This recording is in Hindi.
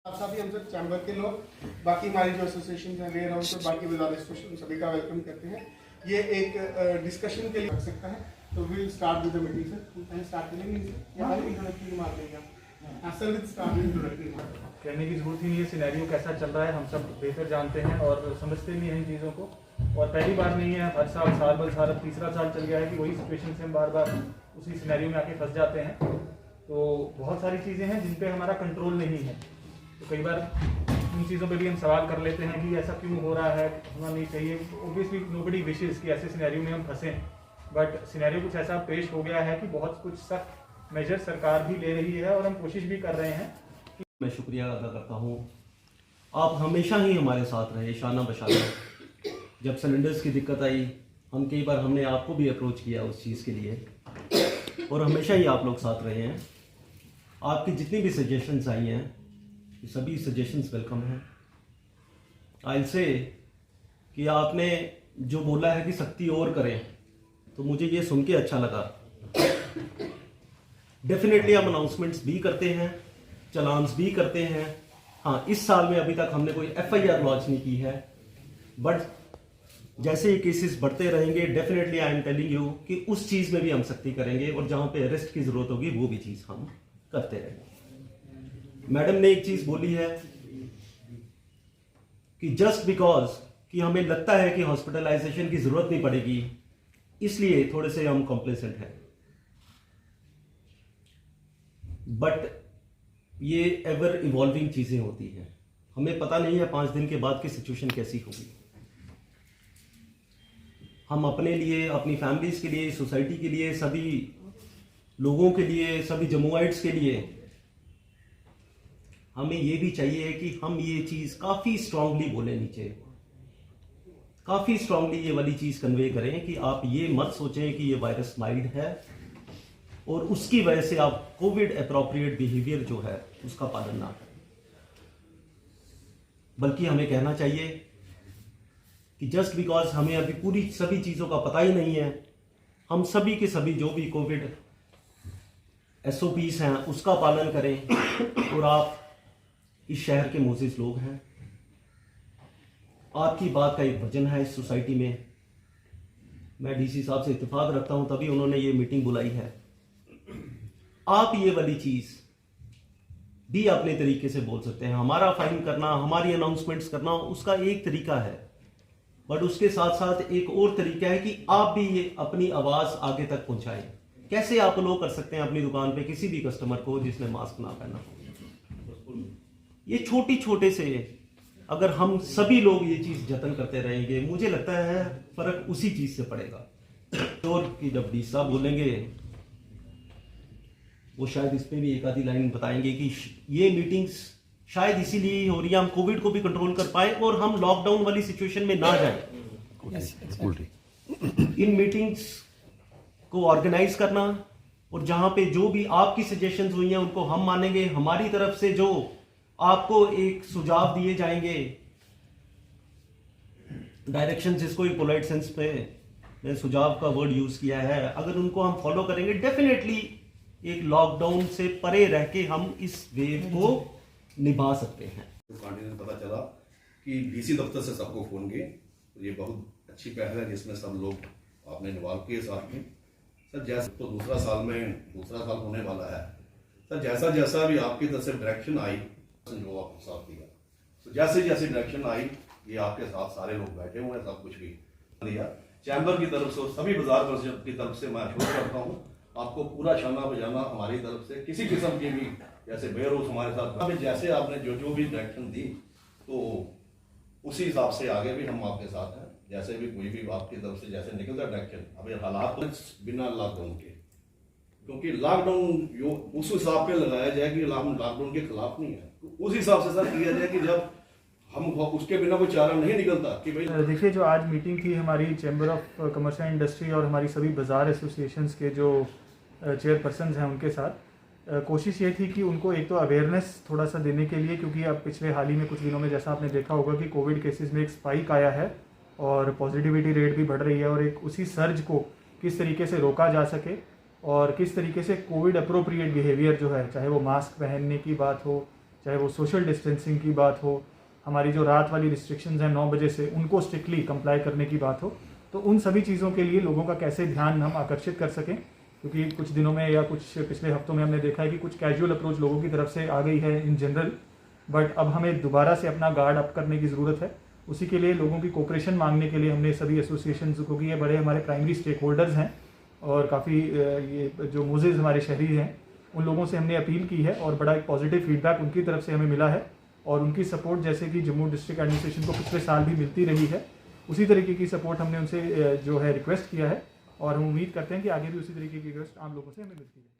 साथ ही हम सब चैम्बर के लोग, बाकी हमारी जो एसोसिएशन है वेयर हाउस और बाकी बाजार एसोसिएशन सभी का वेलकम करते हैं। ये एक डिस्कशन के लिए रख सकता है। तो we will start with the meeting sir. Start करेंगे या हम इंट्रोडक्टरी रिमार्क देंगे? Sir with start with introductory remark. कहने की जरूरत ही नहीं है, सिनेरियो कैसा चल रहा है हम सब बेहतर जानते हैं और समझते भी हैं इन चीज़ों को। और पहली बार नहीं है, हर साल साल भर साल तीसरा साल चल गया है कि वही सिचुएशन से हम बार बार उसी सिनेरियो में आके फंस जाते हैं। तो बहुत सारी चीज़ें हैं जिन पे हमारा कंट्रोल नहीं है, तो कई बार इन चीज़ों पे भी हम सवाल कर लेते हैं कि ऐसा क्यों हो रहा है, होना नहीं चाहिए। ऑब्वियसली नोबडी विशेस कि ऐसे सिनेरियो में हम फंसें, बट सिनेरियो कुछ ऐसा पेश हो गया है कि बहुत कुछ सख्त मेजर सरकार भी ले रही है और हम कोशिश भी कर रहे हैं। मैं शुक्रिया अदा करता हूँ, आप हमेशा ही हमारे साथ रहे शाना बशाना। जब सिलेंडर्स की दिक्कत आई हमने आपको भी अप्रोच किया उस चीज़ के लिए और हमेशा ही आप लोग साथ रहे हैं। आपकी जितनी भी सजेशंस आई हैं सभी सजेशंस वेलकम हैं। आई से कि आपने जो बोला है कि सख्ती और करें, तो मुझे ये सुन के अच्छा लगा। डेफिनेटली हम अनाउंसमेंट्स भी करते हैं, चलान्स भी करते हैं। हाँ, इस साल में अभी तक हमने कोई FIR लॉन्च नहीं की है, बट जैसे ये केसेस बढ़ते रहेंगे definitely I am telling you कि उस चीज़ में भी हम सख्ती करेंगे और जहाँ पे अरेस्ट की ज़रूरत होगी वो भी चीज़ हम करते रहेंगे। मैडम ने एक चीज़ बोली है कि जस्ट बिकॉज कि हमें लगता है कि हॉस्पिटलाइजेशन की ज़रूरत नहीं पड़ेगी, इसलिए थोड़े से हम कॉम्प्लेसेंट हैं, बट ये एवर इवॉल्विंग चीज़ें होती हैं। हमें पता नहीं है 5 दिन के बाद की सिचुएशन कैसी होगी। हम अपने लिए, अपनी फैमिलीज के लिए, सोसाइटी के लिए, सभी लोगों के लिए, सभी जम्मुआइट्स के लिए हमें ये भी चाहिए कि हम ये चीज़ काफ़ी स्ट्रांगली बोले, नीचे काफ़ी स्ट्रांगली ये वाली चीज़ कन्वे करें कि आप ये मत सोचें कि ये वायरस माइल्ड है और उसकी वजह से आप कोविड अप्रोप्रिएट बिहेवियर जो है उसका पालन ना करें, बल्कि हमें कहना चाहिए कि जस्ट बिकॉज हमें अभी पूरी सभी चीज़ों का पता ही नहीं है, हम सभी के सभी जो भी कोविड SOPs हैं उसका पालन करें। और आप इस शहर के मोजिज़ लोग हैं, आपकी बात का एक वजन है इस सोसाइटी में। मैं DC साहब से इत्तेफाक रखता हूं, तभी उन्होंने ये मीटिंग बुलाई है। आप ये वाली चीज़ भी अपने तरीके से बोल सकते हैं। हमारा फाइन करना, हमारी अनाउंसमेंट्स करना उसका एक तरीका है, बट उसके साथ साथ एक और तरीका है कि आप भी ये अपनी आवाज़ आगे तक पहुंचाएं। कैसे आप लोग कर सकते हैं अपनी दुकान पे किसी भी कस्टमर को जिसने मास्क ना पहना हो। ये छोटे से अगर हम सभी लोग ये चीज़ जतन करते रहेंगे, मुझे लगता है फर्क उसी चीज़ से पड़ेगा। तो कि जब DC साहब बोलेंगे वो शायद इस पे भी एक आधी लाइन बताएंगे कि ये मीटिंग्स शायद इसीलिए ही हो रही है, हम कोविड को भी कंट्रोल कर पाए और हम लॉकडाउन वाली सिचुएशन में ना जाए। इन मीटिंग्स को ऑर्गेनाइज करना और जहां पे जो भी आपकी सजेशंस हुई हैं उनको हम मानेंगे। हमारी तरफ से जो आपको एक सुझाव दिए जाएंगे, डायरेक्शन, जिसको एक पोलाइट सेंस पे मैं सुझाव का वर्ड यूज किया है, अगर उनको हम फॉलो करेंगे डेफिनेटली एक लॉकडाउन से परे रह के हम इस वेव को निभा सकते हैं। पता चला कि DC दफ्तर से सबको फोन किए, तो ये बहुत अच्छी पहल है जिसमें सब लोग आपने इन्वॉल्व किए साथ में। सर जैसे तो दूसरा साल होने वाला है, सर जैसा जैसा भी आपकी तरफ से डायरेक्शन आई, जो आपको साथ दिया, तो जैसे जैसे डायरेक्शन आई, ये आपके साथ सारे लोग बैठे हुए हैं, सब कुछ भी दिया। चैम्बर की तरफ से और सभी बाजार परिषद की तरफ से मैं आश्वस्त करता हूँ आपको पूरा शाना बजाना हमारी तरफ से, किसी किस्म की भी जैसे बेयर हाउस हमारे साथ, जैसे आपने जो भी डायरेक्शन दी तो उसी हिसाब से आगे भी हम आपके साथ हैं। जैसे भी कोई भी आपकी तरफ से जैसे निकलता डायरेक्शन, अभी हालात तो बिना लॉकडाउन के, क्योंकि लॉकडाउन उस हिसाब पे लगाया जाए कि हम लॉकडाउन के खिलाफ नहीं है, तो उस हिसाब से सर किया जाए कि जब हम उसके बिना कोई चारा नहीं निकलता कि भाई। देखिए, जो आज मीटिंग थी हमारी chamber of commerce and industry और हमारी सभी बाज़ार एसोसिएशंस के जो चेयरपर्सन हैं उनके साथ कोशिश ये थी कि उनको एक तो अवेयरनेस थोड़ा सा देने के लिए, क्योंकि अब पिछले हाल ही में कुछ दिनों में जैसा आपने देखा होगा कि कोविड केसेस में एक स्पाइक आया है और पॉजिटिविटी रेट भी बढ़ रही है, और एक उसी सर्ज को किस तरीके से रोका जा सके और किस तरीके से कोविड अप्रोप्रिएट बिहेवियर जो है, चाहे वो मास्क पहनने की बात हो चाहे वो सोशल डिस्टेंसिंग की बात हो, हमारी जो रात वाली रिस्ट्रिक्शंस हैं 9 बजे से उनको स्ट्रिक्टली कंप्लाई करने की बात हो, तो उन सभी चीज़ों के लिए लोगों का कैसे ध्यान हम आकर्षित कर सकें, क्योंकि कुछ दिनों में या कुछ पिछले हफ्तों में हमने देखा है कि कुछ कैजुअल अप्रोच लोगों की तरफ से आ गई है इन जनरल, बट अब हमें दोबारा से अपना गार्ड अप करने की ज़रूरत है। उसी के लिए लोगों की कोऑपरेशन मांगने के लिए हमने सभी एसोसिएशन, क्योंकि ये बड़े हमारे प्राइमरी स्टेक होल्डर्स हैं और काफ़ी ये जो मुज़िज़ हमारे शहरी हैं, उन लोगों से हमने अपील की है और बड़ा एक पॉजिटिव फीडबैक उनकी तरफ से हमें मिला है। और उनकी सपोर्ट जैसे कि जम्मू डिस्ट्रिक्ट एडमिनिस्ट्रेशन को पिछले साल भी मिलती रही है, उसी तरीके की सपोर्ट हमने उनसे जो है रिक्वेस्ट किया है और हम उम्मीद करते हैं कि आगे भी उसी तरीके की रिक्वेस्ट आम लोगों से हमें मिलती है।